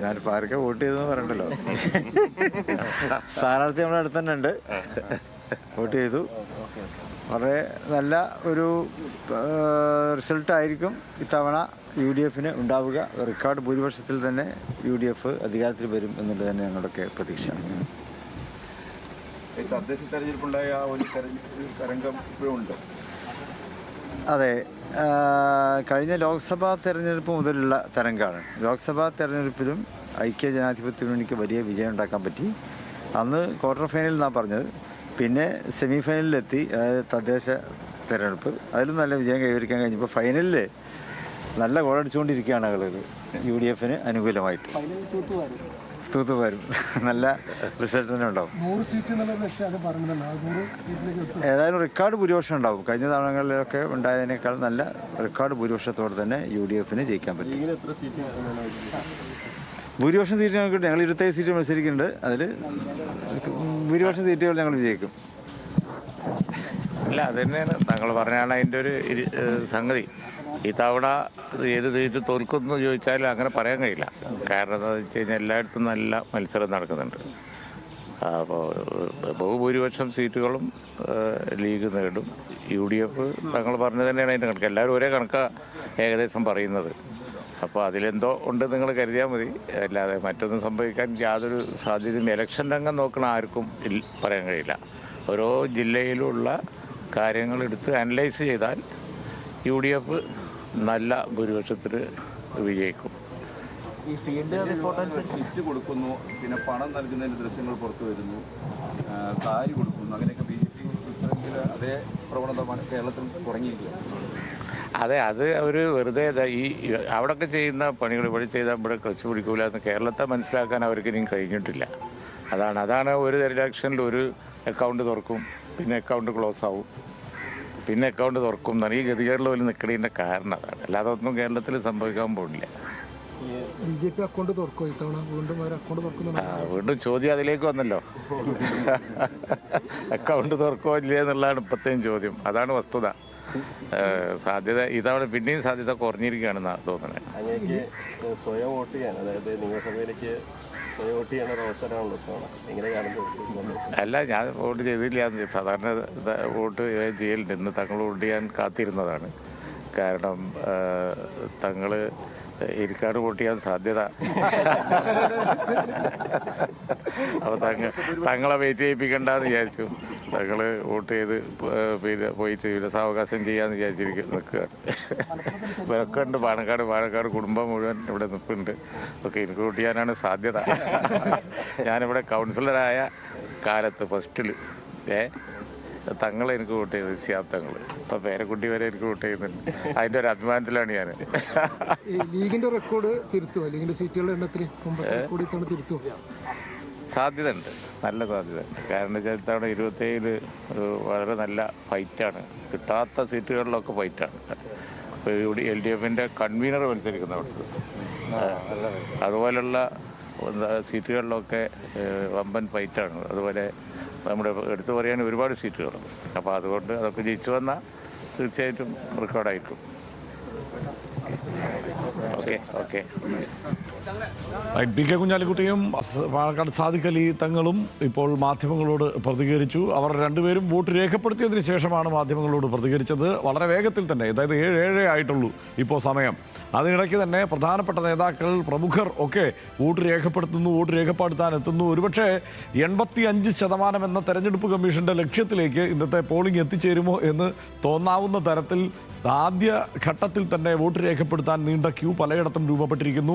ഞാനിപ്പോൾ ആരൊക്കെ വോട്ട് ചെയ്തെന്ന് പറയണ്ടല്ലോ. സ്ഥാനാർത്ഥി നമ്മുടെ അടുത്ത് തന്നെ ഉണ്ട്. വോട്ട് ചെയ്തു. വളരെ നല്ല ഒരു റിസൾട്ടായിരിക്കും ഇത്തവണ UDF ഉണ്ടാവുക. റെക്കോർഡ് ഭൂരിപക്ഷത്തിൽ തന്നെ UDF അധികാരത്തിൽ വരും എന്നുള്ളത് തന്നെ ഞങ്ങളുടെയൊക്കെ പ്രതീക്ഷ. തദ്ദേശ തെരഞ്ഞെടുപ്പുണ്ടായ ഒരു തരംഗം ഇപ്പോഴുണ്ട്. അതെ, കഴിഞ്ഞ ലോക്സഭാ തെരഞ്ഞെടുപ്പ് മുതലുള്ള തരംഗമാണ്. ലോക്സഭാ തെരഞ്ഞെടുപ്പിലും ഐക്യ ജനാധിപത്യ മുന്നണിക്ക് വലിയ വിജയം ഉണ്ടാക്കാൻ പറ്റി. അന്ന് ക്വാർട്ടർ ഫൈനൽ എന്നാണ് പറഞ്ഞത്. പിന്നെ സെമി ഫൈനലിലെത്തി, അതായത് തദ്ദേശ തെരഞ്ഞെടുപ്പ്. അതിലും നല്ല വിജയം കൈവരിക്കാൻ കഴിഞ്ഞപ്പോൾ ഫൈനലിൽ നല്ല ഗോളടിച്ചുകൊണ്ടിരിക്കുകയാണ് ആളുകൾ UDF അനുകൂലമായിട്ട്. തൂത്തുവാരും നല്ല റിസൾട്ട് തന്നെ ഉണ്ടാവും. ഏതായാലും റെക്കോർഡ് ഭൂരിപക്ഷം ഉണ്ടാവും. കഴിഞ്ഞ തവണകളിലൊക്കെ ഉണ്ടായതിനേക്കാൾ നല്ല റെക്കോർഡ് ഭൂരിപക്ഷത്തോടെ തന്നെ UDF ജയിക്കാൻ പറ്റും. ഭൂരിപക്ഷം സീറ്റ് ഞങ്ങൾക്ക് ഞങ്ങൾ 27 സീറ്റ് മത്സരിക്കുന്നുണ്ട്. അതിൽ ഭൂരിപക്ഷം സീറ്റുകൾ ഞങ്ങൾ വിജയിക്കും. അല്ല, അത് തന്നെയാണ് താങ്കൾ പറഞ്ഞാണ് അതിൻ്റെ ഒരു സംഗതി. ഈ തവണ ഏത് സീറ്റ് തോൽക്കുമെന്ന് ചോദിച്ചാൽ അങ്ങനെ പറയാൻ കഴിയില്ല. കാരണം എന്താണെന്ന് വെച്ച് കഴിഞ്ഞാൽ എല്ലായിടത്തും നല്ല മത്സരം നടക്കുന്നുണ്ട്. അപ്പോൾ ബഹുഭൂരിപക്ഷം സീറ്റുകളും ലീഗ് നേടും. UDF താങ്കൾ പറഞ്ഞത് തന്നെയാണ് അതിൻ്റെ കണക്ക്. എല്ലാവരും ഒരേ കണക്കാണ് ഏകദേശം പറയുന്നത്. അപ്പോൾ അതിലെന്തോ ഉണ്ട് നിങ്ങൾ കരുതിയാൽ മതി. അല്ലാതെ മറ്റൊന്നും സംഭവിക്കാൻ യാതൊരു സാധ്യതയും ഇലക്ഷൻ രംഗം നോക്കണ ആർക്കും പറയാൻ കഴിയില്ല. ഓരോ ജില്ലയിലുള്ള കാര്യങ്ങൾ എടുത്ത് അനലൈസ് ചെയ്താൽ UDF നല്ല ഭൂരിപക്ഷത്തിൽ വിജയിക്കും. ഈ ഫീൽഡ് ലിസ്റ്റ് കൊടുക്കുന്നു, പിന്നെ പണം നൽകുന്നതിൻ്റെ ദൃശ്യങ്ങൾ പുറത്തു വരുന്നു, സാരി കൊടുക്കുന്നു, അങ്ങനെയൊക്കെ BJP അതേ പ്രവണത കേരളത്തിൽ തുടങ്ങിയിരിക്കുക. അതെ, അത് അവർ വെറുതെ ഈ അവിടെയൊക്കെ ചെയ്യുന്ന പണികൾ ഇവിടെ ചെയ്താൽ ഇവിടെ ക്ലച്ച് പിടിക്കൂല എന്ന് കേരളത്തെ മനസ്സിലാക്കാൻ അവർക്ക് ഇനിയും കഴിഞ്ഞിട്ടില്ല. അതാണ് ഒരു ഇലക്ഷനിൽ ഒരു അക്കൗണ്ട് തുറക്കും, പിന്നെ അക്കൗണ്ട് ക്ലോസ് ആവും, പിന്നെ അക്കൗണ്ട് തുറക്കും എന്നാണ് ഈ ഗതികേടിൽ പോലും നിൽക്കുന്നതിൻ്റെ കാരണം. അതാണ്, അല്ലാതെ ഒന്നും കേരളത്തിൽ സംഭവിക്കാൻ പോകുന്നില്ല. വീണ്ടും ചോദ്യം അതിലേക്ക് വന്നല്ലോ. അക്കൗണ്ട് തുറക്കോ ഇല്ലേ എന്നുള്ളതാണ് ഇപ്പോഴത്തെയും ചോദ്യം. അതാണ് വസ്തുത. സാധ്യത ഇതവണ പിന്നെയും സാധ്യത കുറഞ്ഞിരിക്കുകയാണെന്നാണ് തോന്നുന്നത്. അങ്ങനെയൊക്കെ സ്വയം വോട്ട് ചെയ്യാൻ, അതായത് നിയമസഭയിലേക്ക് സ്വയം വോട്ട് ചെയ്യാൻ അവസരമാണല്ലോ എങ്ങനെ കാണുന്നത്? അല്ല, ഞാൻ വോട്ട് ചെയ്തില്ല. സാധാരണ വോട്ട് ചെയ്യലുണ്ട്. ഇന്ന് തങ്ങൾ വോട്ട് ചെയ്യാൻ കാത്തിരുന്നതാണ്. കാരണം തങ്ങൾ ഇരിക്കാട് വോട്ട് ചെയ്യാൻ സാധ്യത. അപ്പോൾ തങ്ങളെ വെയിറ്റ് ചെയ്യിപ്പിക്കണ്ടെന്ന് വിചാരിച്ചു. തങ്ങൾ വോട്ട് ചെയ്ത് പിന്നെ പോയി സാവകാശം ചെയ്യാമെന്ന് നിൽക്കുകയാണ്. ഇവരൊക്കെ ഉണ്ട്. പാണക്കാട് കുടുംബം മുഴുവൻ ഇവിടെ നിൽപ്പുണ്ട്. ഒക്കെ എനിക്ക് വോട്ട് ചെയ്യാനാണ് സാധ്യത. ഞാനിവിടെ കൗൺസിലറായ കാലത്ത് ഫസ്റ്റിൽ തങ്ങൾ എനിക്ക് വോട്ട് ചെയ്തത് സിയാബ് തങ്ങൾ. ഇപ്പം പേരക്കുട്ടി വരെ എനിക്ക് വോട്ട് ചെയ്യുന്നുണ്ട്. അതിൻ്റെ ഒരു അഭിമാനത്തിലാണ് ഞാൻ. ലീഗിന്റെ റെക്കോർഡ് തിരുത്തുമോ? ലീഗിന്റെ സീറ്റുകളുടെ എണ്ണത്തിൽ സാധ്യത ഉണ്ട്, നല്ല സാധ്യത ഉണ്ട്. കാരണം വെച്ചാൽ ഇത്തവണ 27 വളരെ നല്ല ഫൈറ്റാണ്. കിട്ടാത്ത സീറ്റുകളിലൊക്കെ ഫൈറ്റാണ്. ഇപ്പോൾ LDF കൺവീനർ മത്സരിക്കുന്നവർക്ക് അതുപോലുള്ള സീറ്റുകളിലൊക്കെ വമ്പൻ ഫൈറ്റാണ്. അതുപോലെ നമ്മുടെ എടുത്തു പറയുകയാണെങ്കിൽ ഒരുപാട് സീറ്റുകളുണ്ട്. അപ്പോൾ അതുകൊണ്ട് അതൊക്കെ ജയിച്ചു വന്നാൽ തീർച്ചയായിട്ടും റെക്കോർഡായിരിക്കും. ഓക്കെ. PK കുഞ്ഞാലിക്കുട്ടിയും പാലക്കാട് സാദിഖ് അലി തങ്ങളും ഇപ്പോൾ മാധ്യമങ്ങളോട് പ്രതികരിച്ചു. അവർ രണ്ടുപേരും വോട്ട് രേഖപ്പെടുത്തിയതിന് ശേഷമാണ് മാധ്യമങ്ങളോട് പ്രതികരിച്ചത്. വളരെ വേഗത്തിൽ തന്നെ, അതായത് 7 ആയിട്ടുള്ളൂ ഇപ്പോൾ സമയം. അതിനിടയ്ക്ക് തന്നെ പ്രധാനപ്പെട്ട നേതാക്കൾ, പ്രമുഖർ ഒക്കെ വോട്ട് രേഖപ്പെടുത്തുന്നു, വോട്ട് രേഖപ്പെടുത്താൻ എത്തുന്നു. ഒരുപക്ഷെ 85% എന്ന തെരഞ്ഞെടുപ്പ് കമ്മീഷന്റെ ലക്ഷ്യത്തിലേക്ക് ഇന്നത്തെ പോളിംഗ് എത്തിച്ചേരുമോ എന്ന് തോന്നാവുന്ന തരത്തിൽ ആദ്യ ഘട്ടത്തിൽ തന്നെ വോട്ട് രേഖപ്പെടുത്താൻ നീണ്ട ക്യൂ പലയിടത്തും രൂപപ്പെട്ടിരിക്കുന്നു.